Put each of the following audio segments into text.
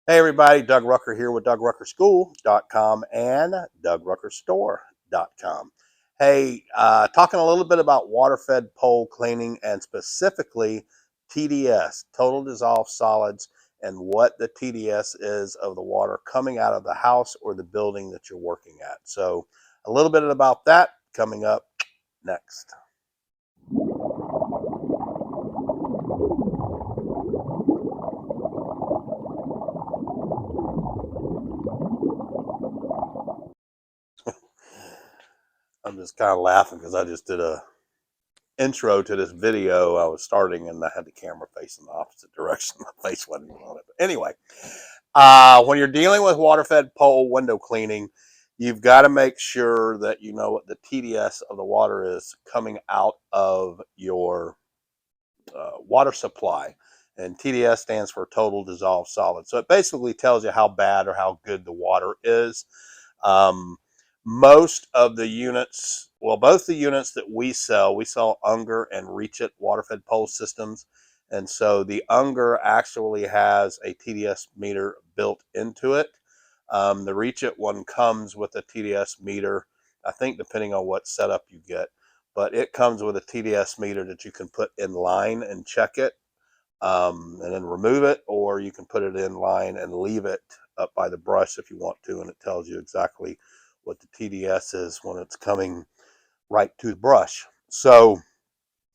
Hey everybody, Doug Rucker here with DougRuckerSchool.com and DougRuckerStore.com. Hey, talking a little bit about water-fed pole cleaning and specifically TDS, Total Dissolved Solids, and what the TDS is of the water coming out of the house or the building that you're working at. So a little bit about that coming up next. I'm just kind of laughing because I just did a intro to this video I was starting and I had the camera facing the opposite direction. My face wasn't on it. But anyway, when you're dealing with water-fed pole window cleaning, you've got to make sure that you know what the TDS of the water is coming out of your water supply. And TDS stands for Total Dissolved Solid. So it basically tells you how bad or how good the water is. Um, Most of the units, well, both the units that we sell Unger and Reach It water-fed pole systems. And so the Unger actually has a TDS meter built into it. The Reach It one comes with a TDS meter, I think depending on what setup you get, but it comes with a TDS meter that you can put in line and check it, and then remove it, or you can put it in line and leave it up by the brush if you want to, and it tells you exactly what the TDS is when it's coming right to the brush. So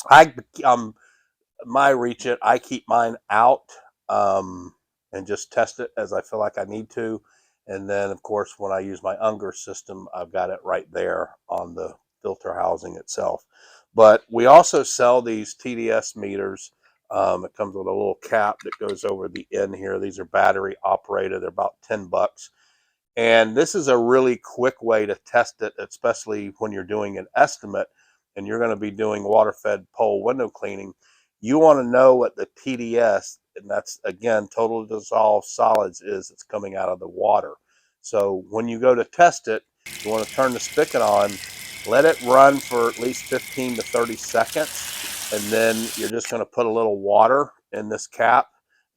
I my Reach It, I keep mine out, and just test it as I feel like I need to. And then of course when I use my Unger system, I've got it right there on the filter housing itself. But we also sell these TDS meters. It comes with a little cap that goes over the end here. These are battery operated. They're about $10. And this is a really quick way to test it, especially when you're doing an estimate and you're going to be doing water-fed pole window cleaning. You want to know what the TDS, and that's again total dissolved solids, is that's coming out of the water. So when you go to test it, you want to turn the spigot on, let it run for at least 15 to 30 seconds, and then you're just going to put a little water in this cap,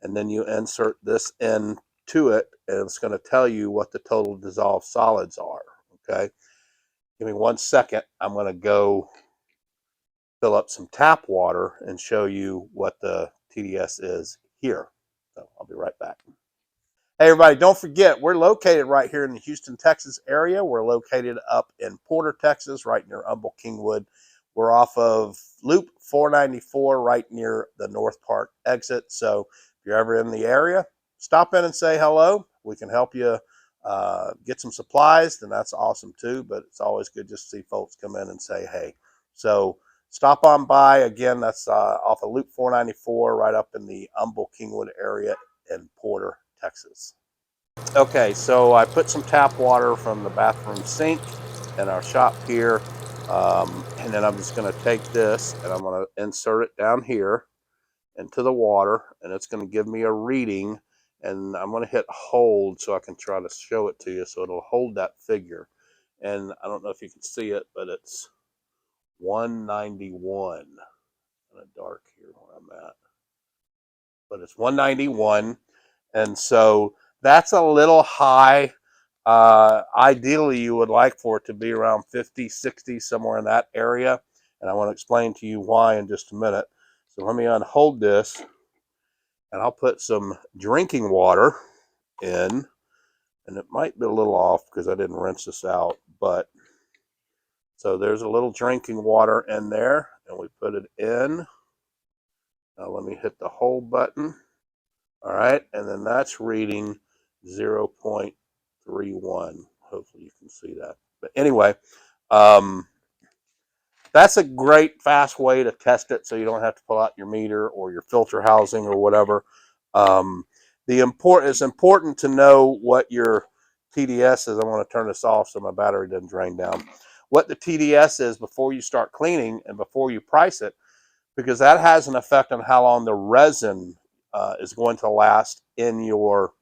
and then you insert this in to it, and it's going to tell you what the total dissolved solids are. Okay, give me 1 second. I'm going to go fill up some tap water and show you what the TDS is here. So I'll be right back. Hey everybody, don't forget, we're located right here in the Houston, Texas area. We're located up in Porter, Texas, right near Humble Kingwood. We're off of Loop 494, right near the North Park exit. So if you're ever in the area, stop in and say hello. We can help you get some supplies, then that's awesome too. But it's always good just to see folks come in and say hey. So stop on by. Again, that's off of Loop 494, right up in the Humble Kingwood area in Porter, Texas. Okay, so I put some tap water from the bathroom sink in our shop here, and then I'm just going to take this and I'm going to insert it down here into the water, and it's going to give me a reading, and I'm going to hit hold so I can try to show it to you so it'll hold that figure. And I don't know if you can see it, but it's 191. Kind of dark here where I'm at, but it's 191. And so that's a little high. Ideally, you would like for it to be around 50, 60, somewhere in that area. And I want to explain to you why in just a minute. So let me unhold this, and I'll put some drinking water in. And it might be a little off because I didn't rinse this out. But so there's a little drinking water in there, and we put it in. Now let me hit the hold button. All right, and then that's reading 0.31. Hopefully you can see that. But anyway, that's a great fast way to test it so you don't have to pull out your meter or your filter housing or whatever. It's important to know what your TDS is. I want to turn this off so my battery doesn't drain down. What the TDS is before you start cleaning and before you price it, because that has an effect on how long the resin is going to last in your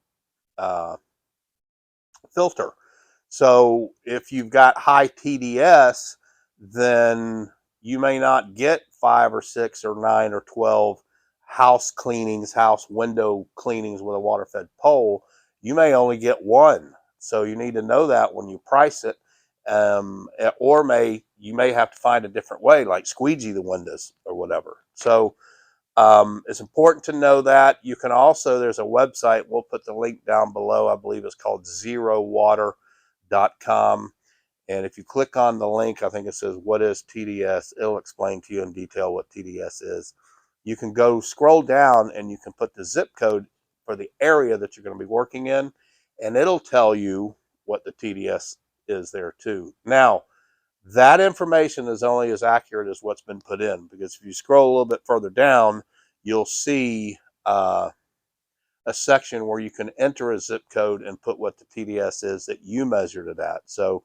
filter. So if you've got high TDS, then you may not get 5 or 6 or 9 or 12 house cleanings, house window cleanings with a water-fed pole. you may only get one. So you need to know that when you price it, or you may have to find a different way, like squeegee the windows or whatever. So it's important to know that. You can also, there's a website, we'll put the link down below, I believe it's called zerowater.com. And if you click on the link, I think it says, what is TDS? It'll explain to you in detail what TDS is. You can go scroll down and you can put the zip code for the area that you're going to be working in, and it'll tell you what the TDS is there too. Now, that information is only as accurate as what's been put in, because if you scroll a little bit further down, you'll see a section where you can enter a zip code and put what the TDS is that you measured it at. So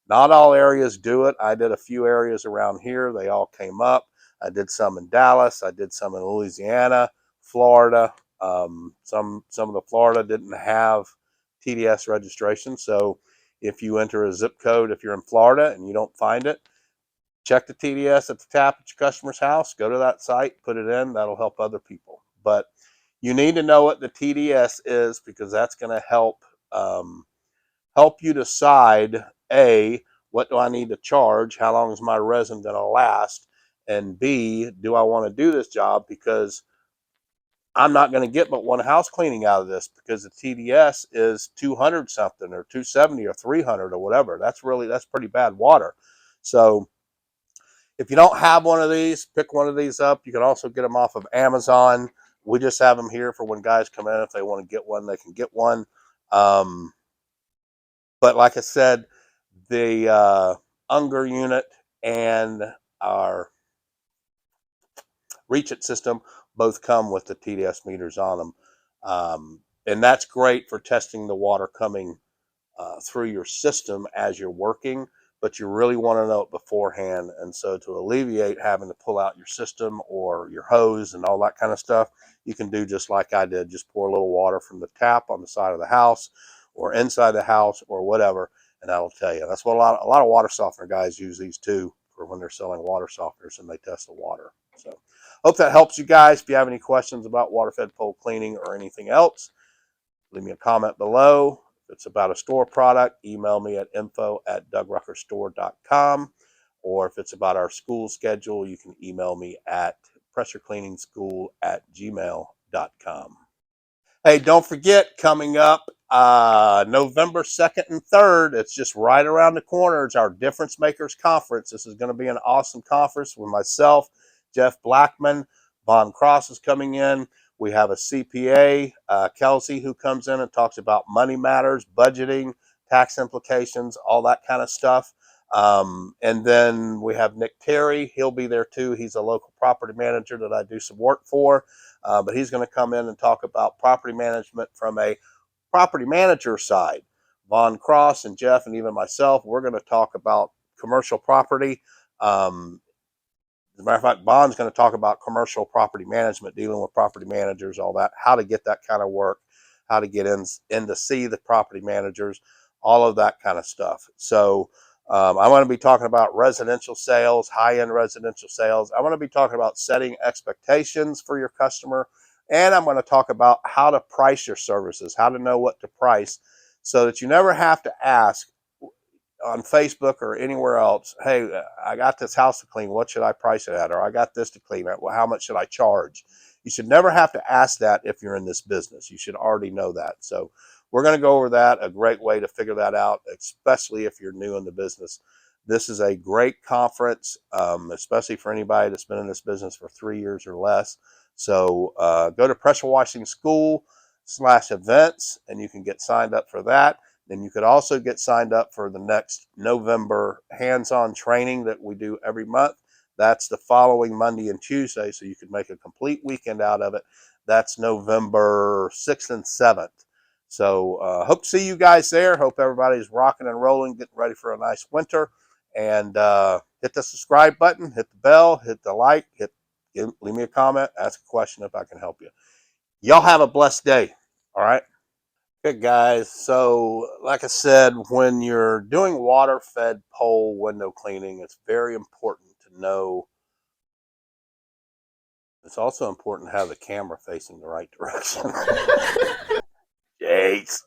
not all areas do it. I did a few areas around here. They all came up. I did some in Dallas. I did some in Louisiana, Florida. Some of the Florida didn't have TDS registration. So if you enter a zip code, if you're in Florida and you don't find it, check the TDS at the tap at your customer's house. Go to that site, put it in. That'll help other people. But you need to know what the TDS is, because that's going to help you decide, A, what do I need to charge? How long is my resin going to last? And B, do I want to do this job? Because I'm not going to get but one house cleaning out of this, because the TDS is 200 something or 270 or 300 or whatever. That's pretty bad water. So if you don't have one of these, pick one of these up. You can also get them off of Amazon. We just have them here for when guys come in. If they want to get one, they can get one. But like I said, the Unger unit and our Reach It system both come with the TDS meters on them. And that's great for testing the water coming through your system as you're working, but you really want to know it beforehand. And so to alleviate having to pull out your system or your hose and all that kind of stuff, you can do just like I did. Just pour a little water from the tap on the side of the house or inside the house or whatever, and that'll tell you. That's what a lot of water softener guys use these too, for when they're selling water softeners and they test the water. So hope that helps you guys. If you have any questions about water fed pole cleaning or anything else, leave me a comment below. If it's about a store product, email me at info@dougruckerstore.com. Or if it's about our school schedule, you can email me at pressurecleaningschool@gmail.com. Hey, don't forget, coming up November 2nd and 3rd, it's just right around the corner. It's our Difference Makers Conference. This is going to be an awesome conference with myself, Jeff Blackman. Von Cross is coming in. We have a CPA, Kelsey, who comes in and talks about money matters, budgeting, tax implications, all that kind of stuff. And then we have Nick Terry. He'll be there too. He's a local property manager that I do some work for. But he's going to come in and talk about property management from a property manager side. Von Cross and Jeff and even myself, we're going to talk about commercial property. As a matter of fact, Von's going to talk about commercial property management, dealing with property managers, all that, how to get that kind of work, how to get in to see the property managers, all of that kind of stuff. So I'm going to be talking about residential sales, high-end residential sales. I'm going to be talking about setting expectations for your customer. And I'm going to talk about how to price your services, how to know what to price, so that you never have to ask on Facebook or anywhere else, hey, I got this house to clean. What should I price it at? Or I got this to clean at. Well, how much should I charge? You should never have to ask that if you're in this business. You should already know that. So we're going to go over that, a great way to figure that out, especially if you're new in the business. This is a great conference, especially for anybody that's been in this business for 3 years or less. So go to Pressure Washing School/events, and you can get signed up for that. Then you could also get signed up for the next November hands-on training that we do every month. That's the following Monday and Tuesday, so you could make a complete weekend out of it. That's November 6th and 7th. So hope to see you guys there. Hope everybody's rocking and rolling, getting ready for a nice winter. And hit the subscribe button, hit the bell, hit the like, leave me a comment, ask a question if I can help you. Y'all have a blessed day. All right. Okay, guys, so like I said, when you're doing water-fed pole window cleaning, it's very important to know, it's also important to have the camera facing the right direction. Jeez.